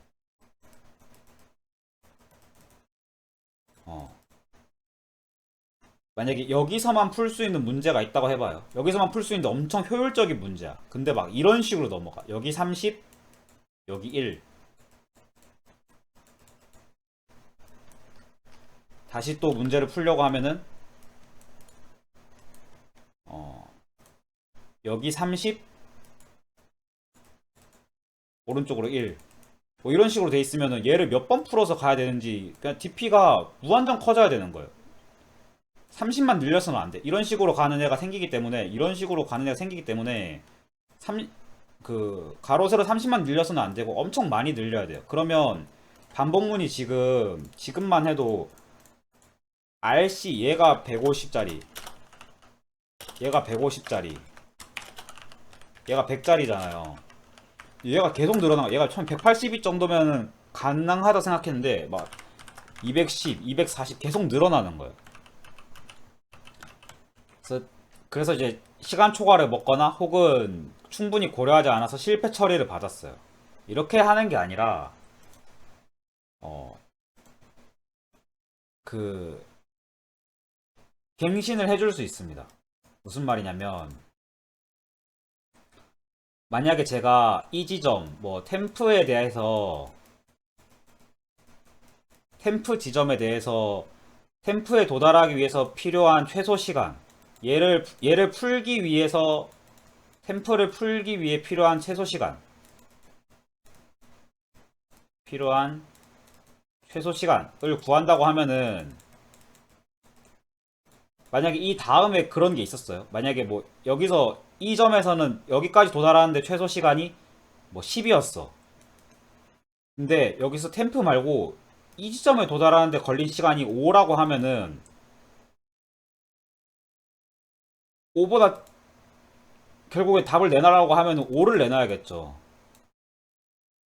Speaker 1: 만약에 여기서만 풀 수 있는 문제가 있다고 해봐요. 여기서만 풀 수 있는데 엄청 효율적인 문제야. 근데 막 이런 식으로 넘어가. 여기 30, 여기 1. 다시 또 문제를 풀려고 하면은 여기 30, 오른쪽으로 1. 뭐 이런 식으로 돼 있으면은 얘를 몇 번 풀어서 가야 되는지 그냥 DP가 무한정 커져야 되는 거예요. 30만 늘려서는 안 돼. 이런 식으로 가는 애가 생기기 때문에 3, 그 가로 세로 30만 늘려서는 안 되고 엄청 많이 늘려야 돼요. 그러면 반복문이 지금만 해도 RC 얘가 150짜리, 얘가 150짜리, 얘가 100짜리잖아요. 얘가 계속 늘어나. 얘가 처음 182 정도면은 가능하다 생각했는데 막 210, 240 계속 늘어나는 거예요. 그래서 이제 시간 초과를 먹거나 혹은 충분히 고려하지 않아서 실패 처리를 받았어요. 이렇게 하는 게 아니라 어, 그 갱신을 해줄 수 있습니다. 무슨 말이냐면 만약에 제가 이 지점 뭐 템프 지점에 대해서 템프에 도달하기 위해서 필요한 최소 시간 얘를 풀기 위해서 템프를 풀기 위해 필요한 최소 시간을 구한다고 하면은 만약에 이 다음에 그런 게 있었어요. 만약에 뭐 여기서 이 점에서는 여기까지 도달하는데 최소 시간이 뭐 10이었어. 근데 여기서 템프 말고 이 지점에 도달하는데 걸린 시간이 5라고 하면은 5보다 결국에 답을 내놔라고 하면은 5를 내놔야겠죠.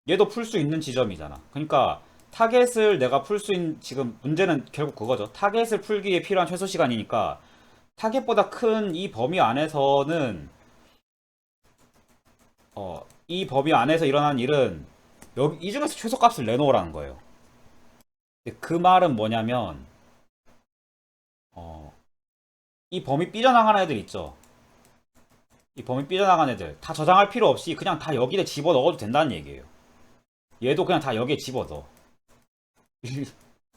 Speaker 1: 얘도 풀 수 있는 지점이잖아. 그러니까 타겟을 내가 풀 수 있는 지금 문제는 결국 그거죠. 타겟을 풀기에 필요한 최소 시간이니까 타겟보다 큰 이 범위 안에서는 이 범위 안에서 일어난 일은 여기 이 중에서 최소값을 내놓으라는 거예요. 그 말은 뭐냐면 어, 이 범위 삐져나간 애들 있죠. 이 범위 삐져나간 애들 다 저장할 필요 없이 그냥 다 여기에 집어 넣어도 된다는 얘기예요. 얘도 그냥 다 여기에 집어 넣어.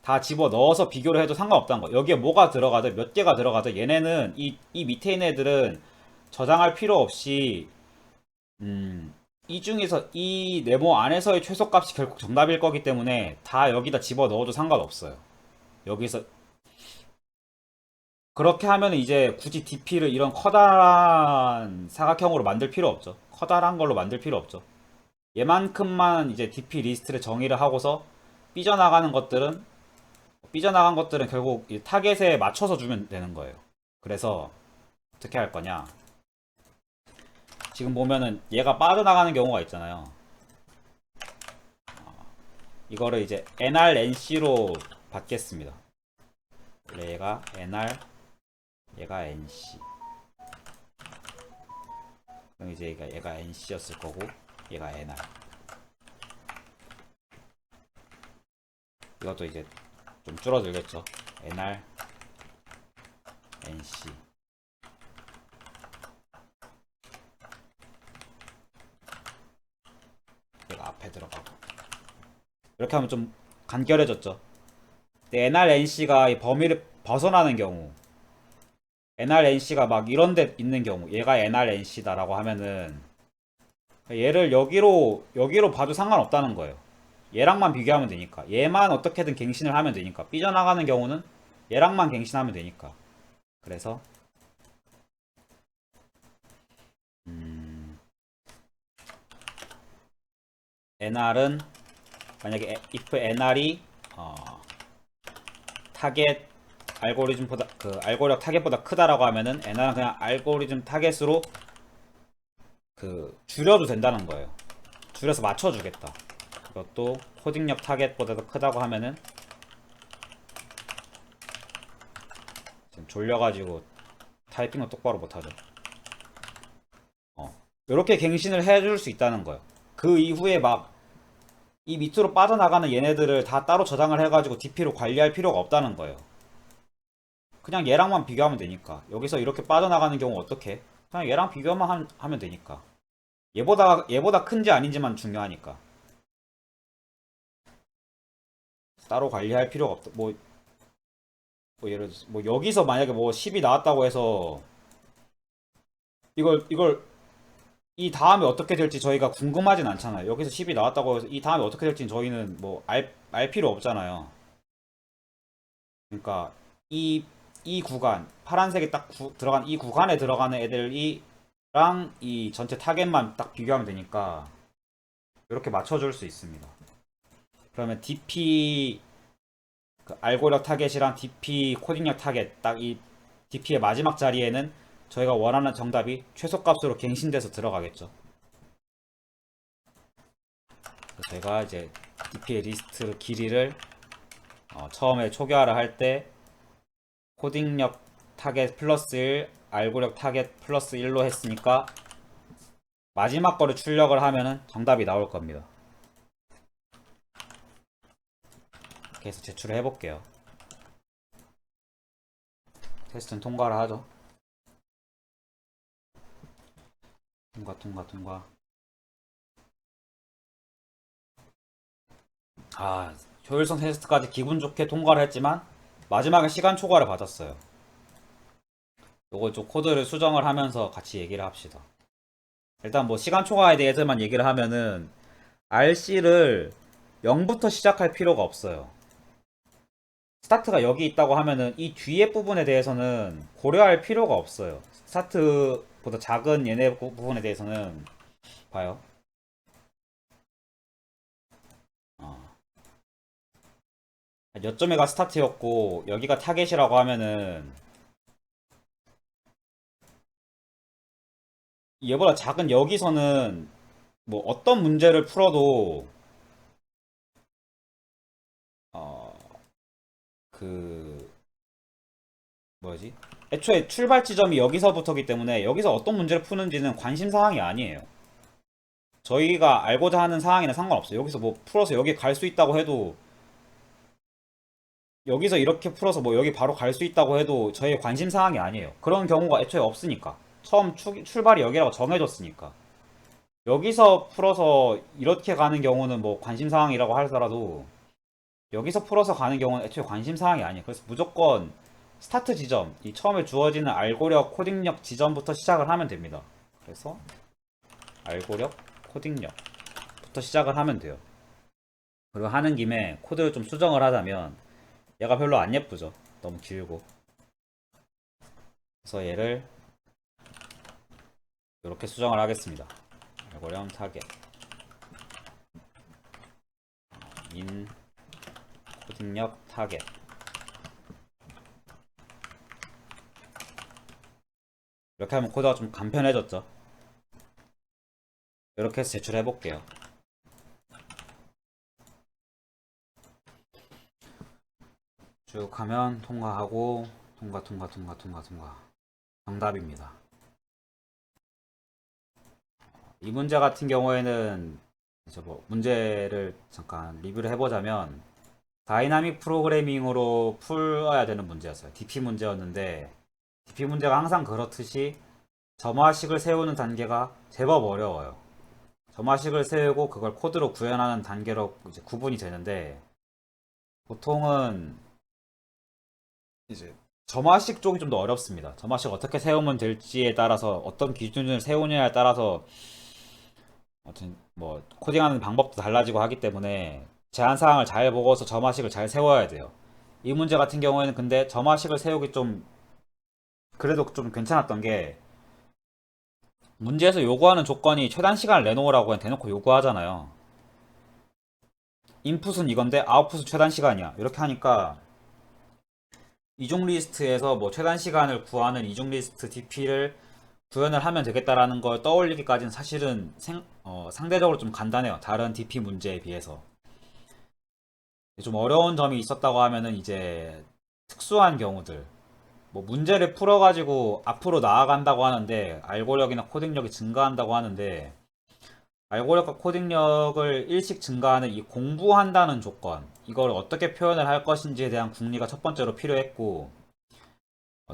Speaker 1: 다 집어 넣어서 비교를 해도 상관없다는 거. 여기에 뭐가 들어가든 몇 개가 들어가든 얘네는 이 밑에 있는 애들은 저장할 필요 없이 이 중에서 이 네모 안에서의 최소값이 결국 정답일 거기 때문에 다 여기다 집어 넣어도 상관없어요. 여기서 그렇게 하면 이제 굳이 DP를 이런 커다란 사각형으로 만들 필요 없죠. 커다란 걸로 만들 필요 없죠. 얘만큼만 이제 DP 리스트를 정의를 하고서 삐져나간 것들은 결국 이 타겟에 맞춰서 주면 되는 거예요. 그래서 어떻게 할 거냐? 지금 보면은 얘가 빠져나가는 경우가 있잖아요. 이거를 이제 NRNC로 받겠습니다. 원래 얘가 NR, 얘가 NC. 그럼 이제 얘가 NC였을 거고, 얘가 NR. 이것도 이제 좀 줄어들겠죠. NR, NC. 얘가 앞에 들어가고. 이렇게 하면 좀 간결해졌죠. 근데 NRNC가 이 범위를 벗어나는 경우, NRNC가 막 이런 데 있는 경우, 얘가 NRNC다라고 하면은 얘를 여기로 봐도 상관없다는 거예요. 얘랑만 비교하면 되니까. 얘만 어떻게든 갱신을 하면 되니까. 삐져나가는 경우는 얘랑만 갱신하면 되니까. 그래서 NR은 만약에 if NR이 타겟 알고리즘보다 그 알고리즘 타겟보다 크다라고 하면은 NR은 그냥 알고리즘 타겟으로 그 줄여도 된다는 거예요. 줄여서 맞춰주겠다. 이것도 코딩력 타겟보다도 크다고 하면은 지금 졸려가지고 타이핑을 똑바로 못하죠. 이렇게 갱신을 해줄 수 있다는 거예요. 그 이후에 막 이 밑으로 빠져나가는 얘네들을 다 따로 저장을 해가지고 DP로 관리할 필요가 없다는 거예요. 그냥 얘랑만 비교하면 되니까. 여기서 이렇게 빠져나가는 경우 어떻게? 그냥 얘랑 비교만 하면 되니까. 얘보다 큰지 아닌지만 중요하니까. 따로 관리할 필요가 없다. 뭐 예를 들어서 뭐 여기서 만약에 뭐 10이 나왔다고 해서 이걸 이 다음에 어떻게 될지 저희가 궁금하진 않잖아요. 여기서 10이 나왔다고 해서 이 다음에 어떻게 될지 저희는 뭐 알 필요 없잖아요. 그러니까 이 구간 파란색이 딱 들어간 이 구간에 들어가는 애들이 이 전체 타겟만 딱 비교하면 되니까 이렇게 맞춰줄 수 있습니다. 그러면 DP 그 알고력 타겟이랑 DP 코딩력 타겟 딱 이 DP의 마지막 자리에는 저희가 원하는 정답이 최소값으로 갱신돼서 들어가겠죠. 제가 이제 DP의 리스트 길이를 처음에 초기화를 할 때 코딩력 타겟 플러스 1, 알고력 타겟 플러스 1로 했으니까 마지막 거를 출력을 하면은 정답이 나올 겁니다. 이렇게 해서 제출을 해볼게요. 테스트는 통과를 하죠. 통과. 효율성 테스트까지 기분 좋게 통과를 했지만 마지막에 시간 초과를 받았어요. 요거 좀 코드를 수정을 하면서 같이 얘기를 합시다. 일단 뭐 시간 초과에 대해서만 얘기를 하면은 RC를 0부터 시작할 필요가 없어요. 스타트가 여기 있다고 하면은 이 뒤에 부분에 대해서는 고려할 필요가 없어요. 스타트보다 작은 얘네 부분에 대해서는 봐요. 여점에가 스타트였고 여기가 타겟이라고 하면은 얘보다 작은 여기서는 뭐 어떤 문제를 풀어도 그 뭐지? 애초에 출발 지점이 여기서부터기 때문에 여기서 어떤 문제를 푸는지는 관심 사항이 아니에요. 저희가 알고자 하는 사항이나 상관없어요. 여기서 뭐 풀어서 여기 갈 수 있다고 해도 여기서 이렇게 풀어서 뭐 여기 바로 갈 수 있다고 해도 저희의 관심 사항이 아니에요. 그런 경우가 애초에 없으니까. 처음 출발이 여기라고 정해졌으니까. 여기서 풀어서 이렇게 가는 경우는 뭐 관심 사항이라고 하더라도 여기서 풀어서 가는 경우는 애초에 관심 사항이 아니에요. 그래서 무조건 스타트 지점, 이 처음에 주어지는 알고력, 코딩력 지점부터 시작을 하면 됩니다. 그래서 알고력, 코딩력부터 시작을 하면 돼요. 그리고 하는 김에 코드를 좀 수정을 하자면 얘가 별로 안 예쁘죠. 너무 길고. 그래서 얘를 이렇게 수정을 하겠습니다. 알고령 타겟 인 코딩력 타겟 이렇게 하면 코드가 좀 간편해졌죠. 이렇게 해서 제출해 볼게요. 쭉 하면 통과하고 통과 정답입니다. 이 문제 같은 경우에는 이제 뭐 문제를 잠깐 리뷰를 해보자면 다이나믹 프로그래밍으로 풀어야 되는 문제였어요. DP 문제였는데 DP 문제가 항상 그렇듯이 점화식을 세우는 단계가 제법 어려워요. 점화식을 세우고 그걸 코드로 구현하는 단계로 이제 구분이 되는데 보통은 이제 점화식 쪽이 좀 더 어렵습니다. 점화식 어떻게 세우면 될지에 따라서 어떤 기준을 세우냐에 따라서 아무튼 뭐 코딩하는 방법도 달라지고 하기 때문에 제한 사항을 잘 보고서 점화식을 잘 세워야 돼요. 이 문제 같은 경우에는 근데 점화식을 세우기 좀 그래도 좀 괜찮았던 게 문제에서 요구하는 조건이 최단 시간을 내놓으라고 그냥 대놓고 요구하잖아요. 인풋은 이건데 아웃풋은 최단 시간이야. 이렇게 하니까 이중 리스트에서 뭐 최단 시간을 구하는 이중 리스트 DP를 구현을 하면 되겠다라는 걸 떠올리기까지는 사실은 상대적으로 좀 간단해요. 다른 DP 문제에 비해서. 좀 어려운 점이 있었다고 하면은 이제 특수한 경우들. 뭐 문제를 풀어가지고 앞으로 나아간다고 하는데 알고력이나 코딩력이 증가한다고 하는데 알고력과 코딩력을 일씩 증가하는 이 공부한다는 조건 이걸 어떻게 표현을 할 것인지에 대한 궁리가 첫 번째로 필요했고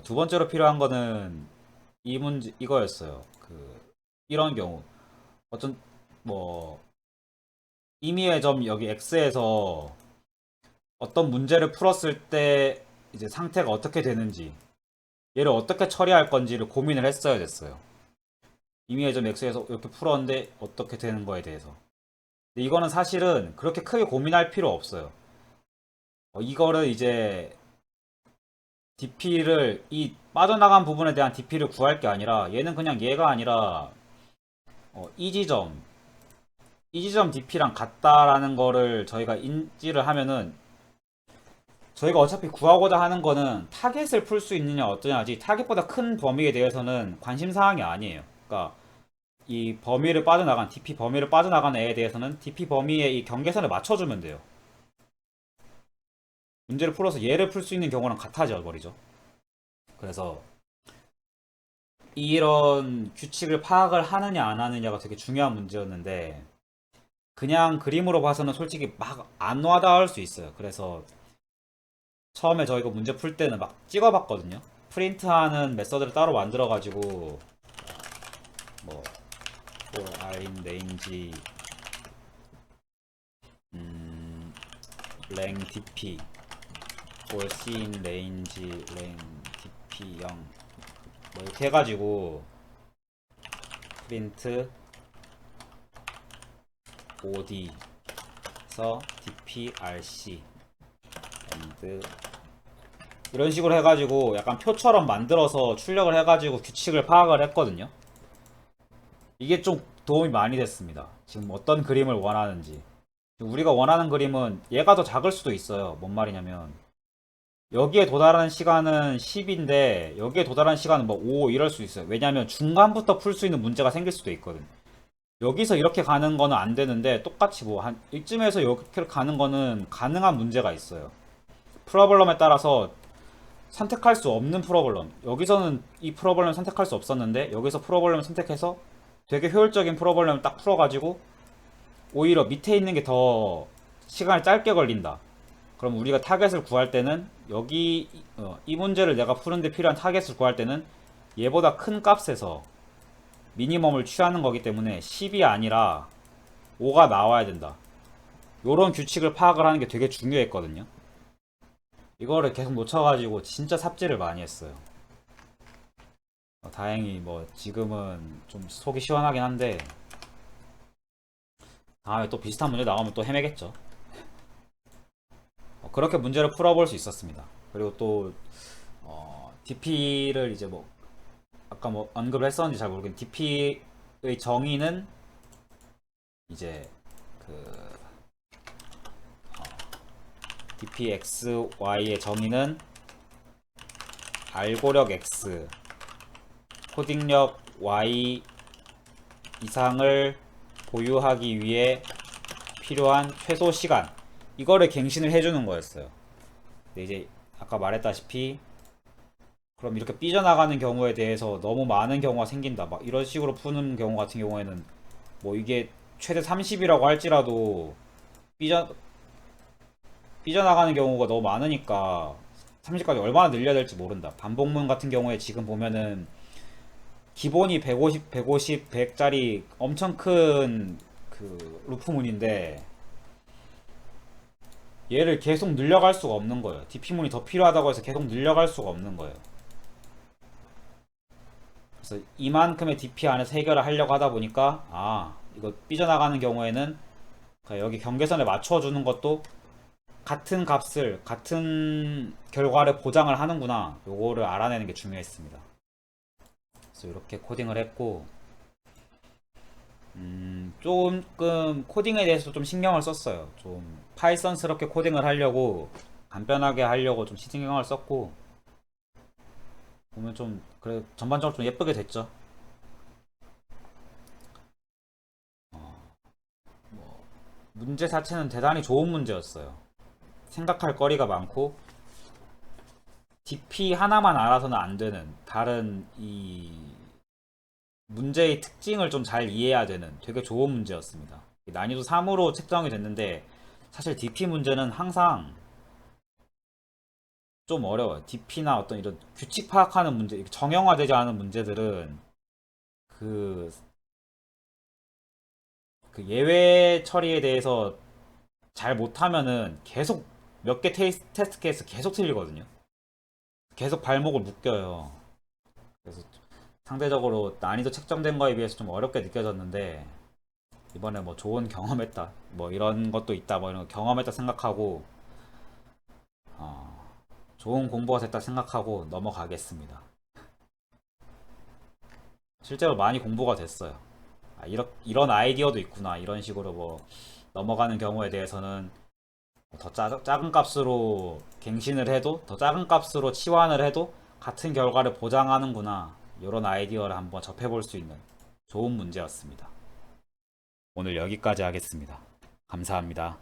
Speaker 1: 두 번째로 필요한 거는 이 문제 이거였어요. 이런 경우 어떤 뭐 임의의 점 여기 X에서 어떤 문제를 풀었을 때 이제 상태가 어떻게 되는지 얘를 어떻게 처리할 건지를 고민을 했어야 됐어요. 임의의 점 X에서 이렇게 풀었는데 어떻게 되는 거에 대해서. 근데 이거는 사실은 그렇게 크게 고민할 필요 없어요. 이거를 이제 DP를 이 빠져나간 부분에 대한 DP를 구할 게 아니라 얘는 그냥 얘가 아니라 이 지점 DP랑 같다라는 거를 저희가 인지를 하면은 저희가 어차피 구하고자 하는 거는 타겟을 풀 수 있느냐 어떠냐지 타겟보다 큰 범위에 대해서는 관심 사항이 아니에요. 그러니까 이 범위를 빠져나간 DP 범위를 빠져나간 애에 대해서는 DP 범위의 이 경계선을 맞춰주면 돼요. 문제를 풀어서 얘를 풀 수 있는 경우랑 같아져 버리죠. 그래서 이런 규칙을 파악을 하느냐 안 하느냐가 되게 중요한 문제였는데 그냥 그림으로 봐서는 솔직히 막 안 와닿을 수 있어요. 그래서 처음에 저희가 문제 풀 때는 막 찍어봤거든요. 프린트하는 메서드를 따로 만들어가지고 뭐 for in range 랭 dp for c in range 랭 dp 0 뭐 이렇게 해가지고 프린트 od에서 dprc and 이런 식으로 해가지고 약간 표처럼 만들어서 출력을 해가지고 규칙을 파악을 했거든요. 이게 좀 도움이 많이 됐습니다. 지금 어떤 그림을 원하는지. 우리가 원하는 그림은 얘가 더 작을 수도 있어요. 뭔 말이냐면 여기에 도달하는 시간은 10인데 여기에 도달하는 시간은 뭐 5 이럴 수 있어요. 왜냐하면 중간부터 풀 수 있는 문제가 생길 수도 있거든. 여기서 이렇게 가는 거는 안 되는데 똑같이 뭐 한 이쯤에서 이렇게 가는 거는 가능한 문제가 있어요. 프로블럼에 따라서 선택할 수 없는 프로블럼. 여기서는 이 프로블럼 선택할 수 없었는데 여기서 프로블럼 선택해서 되게 효율적인 프로블럼을 딱 풀어가지고 오히려 밑에 있는 게 더 시간이 짧게 걸린다. 그럼 우리가 타겟을 구할 때는 여기 이 문제를 내가 푸는데 필요한 타겟을 구할 때는 얘보다 큰 값에서 미니멈을 취하는 거기 때문에 10이 아니라 5가 나와야 된다. 요런 규칙을 파악을 하는 게 되게 중요했거든요. 이거를 계속 놓쳐가지고 진짜 삽질을 많이 했어요. 다행히 뭐 지금은 좀 속이 시원하긴 한데 다음에 또 비슷한 문제 나오면 또 헤매겠죠. 그렇게 문제를 풀어볼 수 있었습니다. 그리고 또 DP를 이제 뭐 아까 뭐 언급을 했었는지 잘 모르겠는데 DP의 정의는 이제 그 DPXY의 정의는 알고력 X 코딩력 Y 이상을 보유하기 위해 필요한 최소 시간 이거를 갱신을 해주는 거였어요. 근데 이제 아까 말했다시피 그럼 이렇게 삐져나가는 경우에 대해서 너무 많은 경우가 생긴다 막 이런 식으로 푸는 경우 같은 경우에는 뭐 이게 최대 30이라고 할지라도 삐져나가는 경우가 너무 많으니까 30까지 얼마나 늘려야 될지 모른다. 반복문 같은 경우에 지금 보면은 기본이 150, 150, 100짜리 엄청 큰 그 루프문인데 얘를 계속 늘려갈 수가 없는 거예요. DP문이 더 필요하다고 해서 계속 늘려갈 수가 없는 거예요. 그래서 이만큼의 DP 안에서 해결을 하려고 하다 보니까 이거 삐져나가는 경우에는 여기 경계선에 맞춰주는 것도 같은 값을 같은 결과를 보장을 하는구나 요거를 알아내는 게 중요했습니다. 그래서 이렇게 코딩을 했고 조금 코딩에 대해서 좀 신경을 썼어요. 좀 파이썬스럽게 코딩을 하려고 간편하게 하려고 좀 신경을 썼고 보면 좀 그래 전반적으로 좀 예쁘게 됐죠. 뭐 문제 자체는 대단히 좋은 문제였어요. 생각할 거리가 많고 DP 하나만 알아서는 안 되는 다른 이 문제의 특징을 좀 잘 이해해야 되는 되게 좋은 문제였습니다. 난이도 3으로 책정이 됐는데 사실 DP 문제는 항상 좀 어려워요. DP나 어떤 이런 규칙 파악하는 문제, 정형화되지 않은 문제들은 그, 그 예외 처리에 대해서 잘 못하면은 계속 몇 개 테스트 케이스 계속 틀리거든요. 계속 발목을 묶여요. 그래서 상대적으로 난이도 책정된 거에 비해서 좀 어렵게 느껴졌는데 이번에 뭐 좋은 경험했다 뭐 이런 것도 있다 뭐 이런 거 경험했다 생각하고 좋은 공부가 됐다 생각하고 넘어가겠습니다. 실제로 많이 공부가 됐어요. 이런 아이디어도 있구나. 이런 식으로 뭐 넘어가는 경우에 대해서는 더 작은 값으로 갱신을 해도, 더 작은 값으로 치환을 해도 같은 결과를 보장하는구나. 이런 아이디어를 한번 접해볼 수 있는 좋은 문제였습니다. 오늘 여기까지 하겠습니다. 감사합니다.